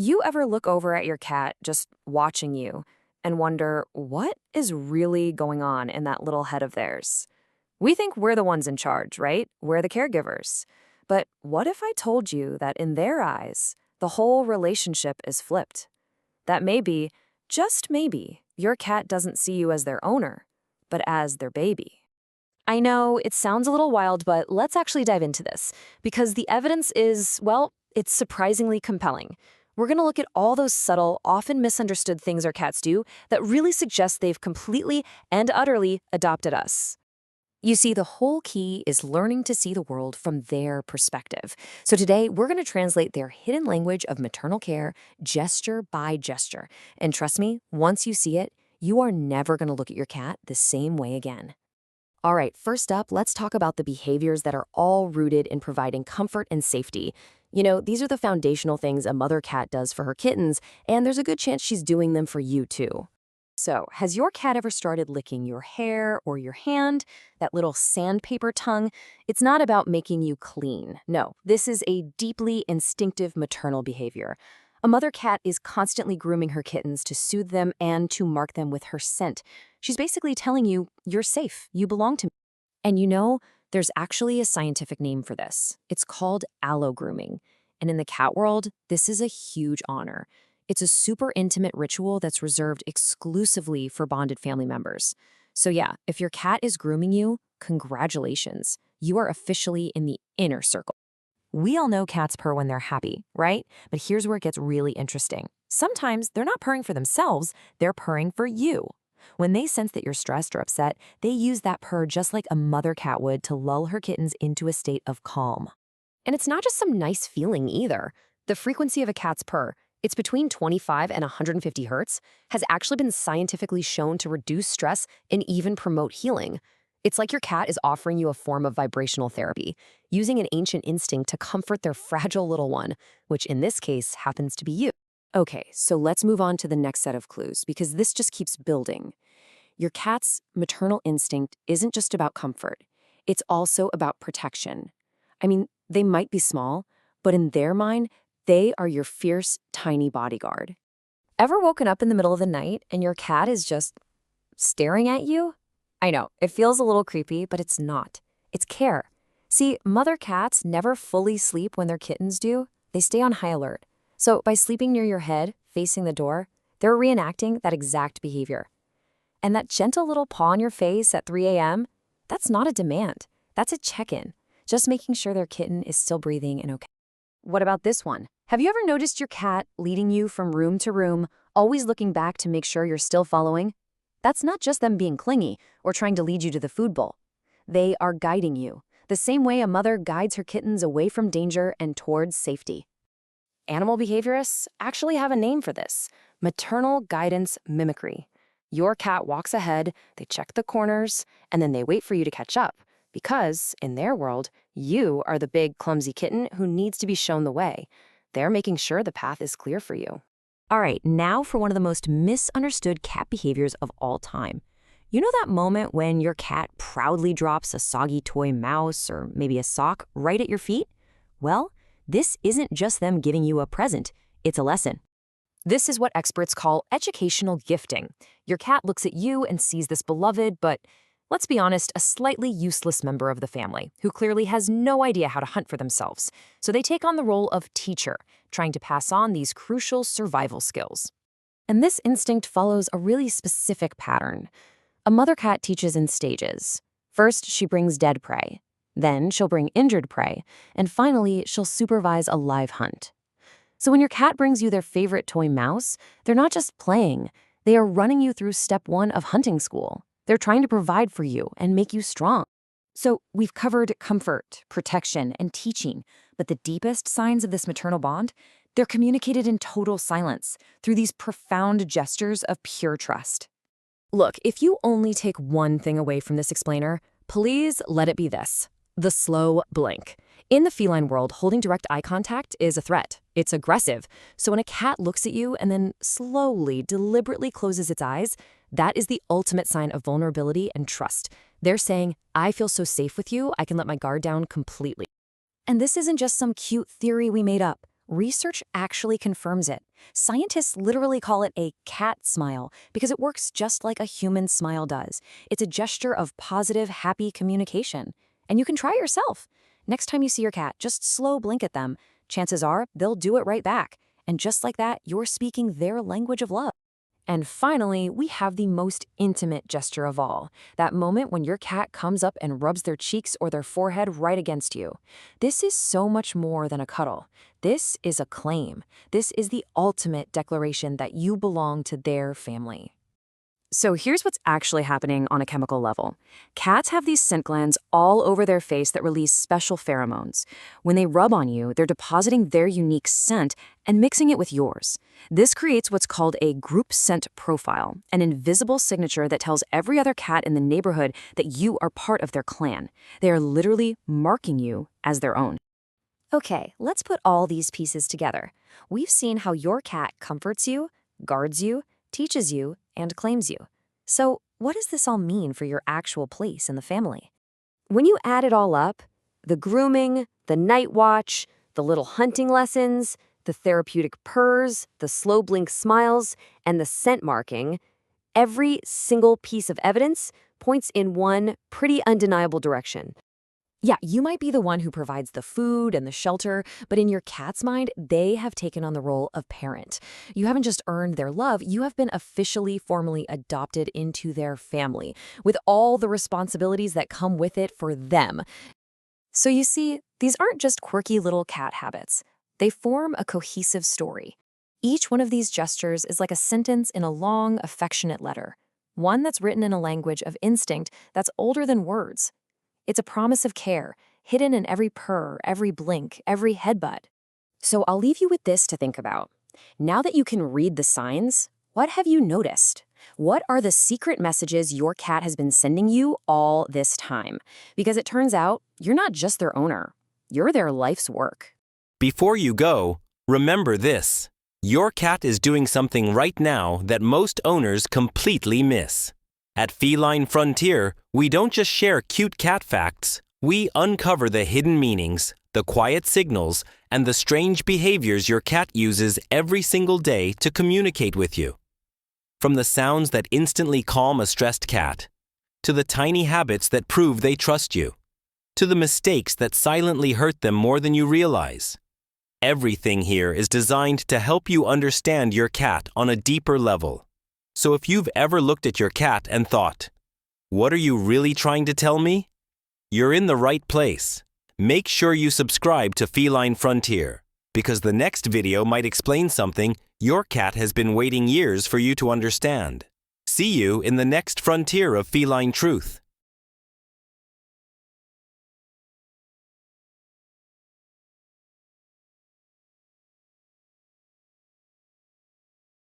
You ever look over at your cat just watching you and wonder what is really going on in that little head of theirs? We think we're the ones in charge, right? We're the caregivers. But what if I told you that in their eyes, the whole relationship is flipped? That maybe, just maybe, your cat doesn't see you as their owner, but as their baby. I know it sounds a little wild, but let's actually dive into this because the evidence is, well, it's surprisingly compelling. We're going to look at all those subtle, often misunderstood things our cats do that really suggest they've completely and utterly adopted us. You see, the whole key is learning to see the world from their perspective. So today, we're going to translate their hidden language of maternal care gesture by gesture. And trust me, once you see it, you are never going to look at your cat the same way again. All right, first up, let's talk about the behaviors that are all rooted in providing comfort and safety. You know, these are the foundational things a mother cat does for her kittens, and there's a good chance she's doing them for you too. So, has your cat ever started licking your hair or your hand? That little sandpaper tongue? It's not about making you clean. No, this is a deeply instinctive maternal behavior. A mother cat is constantly grooming her kittens to soothe them and to mark them with her scent. She's basically telling you, you're safe, you belong to me. And you know, there's actually a scientific name for this. It's called allo-grooming. And in the cat world, this is a huge honor. It's a super intimate ritual that's reserved exclusively for bonded family members. So yeah, if your cat is grooming you, congratulations. You are officially in the inner circle. We all know cats purr when they're happy, right? But here's where it gets really interesting. Sometimes they're not purring for themselves, they're purring for you. When they sense that you're stressed or upset, they use that purr just like a mother cat would to lull her kittens into a state of calm. And it's not just some nice feeling either. The frequency of a cat's purr, it's between 25 and 150 hertz, has actually been scientifically shown to reduce stress and even promote healing. It's like your cat is offering you a form of vibrational therapy, using an ancient instinct to comfort their fragile little one, which in this case happens to be you. Okay, so let's move on to the next set of clues, because this just keeps building. Your cat's maternal instinct isn't just about comfort. It's also about protection. I mean, they might be small, but in their mind, they are your fierce, tiny bodyguard. Ever woken up in the middle of the night and your cat is just staring at you? I know, it feels a little creepy, but it's not. It's care. See, mother cats never fully sleep when their kittens do. They stay on high alert. So by sleeping near your head, facing the door, they're reenacting that exact behavior. And that gentle little paw on your face at 3 a.m., that's not a demand. That's a check-in, just making sure their kitten is still breathing and okay. What about this one? Have you ever noticed your cat leading you from room to room, always looking back to make sure you're still following? That's not just them being clingy or trying to lead you to the food bowl. They are guiding you, the same way a mother guides her kittens away from danger and towards safety. Animal behaviorists actually have a name for this: maternal guidance mimicry. Your cat walks ahead, they check the corners, and then they wait for you to catch up. Because, in their world, you are the big, clumsy kitten who needs to be shown the way. They're making sure the path is clear for you. All right, now for one of the most misunderstood cat behaviors of all time. You know that moment when your cat proudly drops a soggy toy mouse or maybe a sock right at your feet? Well, this isn't just them giving you a present, it's a lesson. This is what experts call educational gifting. Your cat looks at you and sees this beloved, but let's be honest, a slightly useless member of the family who clearly has no idea how to hunt for themselves. So they take on the role of teacher, trying to pass on these crucial survival skills. And this instinct follows a really specific pattern. A mother cat teaches in stages. First, she brings dead prey. Then she'll bring injured prey. And finally, she'll supervise a live hunt. So when your cat brings you their favorite toy mouse, they're not just playing. They are running you through step 1 of hunting school. They're trying to provide for you and make you strong. So we've covered comfort, protection, and teaching, but the deepest signs of this maternal bond, they're communicated in total silence through these profound gestures of pure trust. Look, if you only take one thing away from this explainer, please let it be this: the slow blink. In the feline world, holding direct eye contact is a threat. It's aggressive. So when a cat looks at you and then slowly, deliberately closes its eyes, that is the ultimate sign of vulnerability and trust. They're saying, I feel so safe with you, I can let my guard down completely. And this isn't just some cute theory we made up. Research actually confirms it. Scientists literally call it a cat smile because it works just like a human smile does. It's a gesture of positive, happy communication. And you can try it yourself. Next time you see your cat, just slow blink at them. Chances are they'll do it right back. And just like that, you're speaking their language of love. And finally, we have the most intimate gesture of all, that moment when your cat comes up and rubs their cheeks or their forehead right against you. This is so much more than a cuddle. This is a claim. This is the ultimate declaration that you belong to their family. So here's what's actually happening on a chemical level. Cats have these scent glands all over their face that release special pheromones. When they rub on you, they're depositing their unique scent and mixing it with yours. This creates what's called a group scent profile, an invisible signature that tells every other cat in the neighborhood that you are part of their clan. They are literally marking you as their own. Okay, let's put all these pieces together. We've seen how your cat comforts you, guards you, teaches you, and claims you. So what does this all mean for your actual place in the family? When you add it all up, the grooming, the night watch, the little hunting lessons, the therapeutic purrs, the slow blink smiles, and the scent marking, every single piece of evidence points in one pretty undeniable direction. Yeah, you might be the one who provides the food and the shelter, but in your cat's mind, they have taken on the role of parent. You haven't just earned their love, you have been officially, formally adopted into their family, with all the responsibilities that come with it for them. So you see, these aren't just quirky little cat habits. They form a cohesive story. Each one of these gestures is like a sentence in a long, affectionate letter, one that's written in a language of instinct that's older than words. It's a promise of care, hidden in every purr, every blink, every headbutt. So I'll leave you with this to think about. Now that you can read the signs, what have you noticed? What are the secret messages your cat has been sending you all this time? Because it turns out, you're not just their owner. You're their life's work. Before you go, remember this. Your cat is doing something right now that most owners completely miss. At Feline Frontier, we don't just share cute cat facts, we uncover the hidden meanings, the quiet signals, and the strange behaviors your cat uses every single day to communicate with you. From the sounds that instantly calm a stressed cat, to the tiny habits that prove they trust you, to the mistakes that silently hurt them more than you realize. Everything here is designed to help you understand your cat on a deeper level. So if you've ever looked at your cat and thought, "What are you really trying to tell me?" You're in the right place. Make sure you subscribe to Feline Frontier, because the next video might explain something your cat has been waiting years for you to understand. See you in the next frontier of feline truth.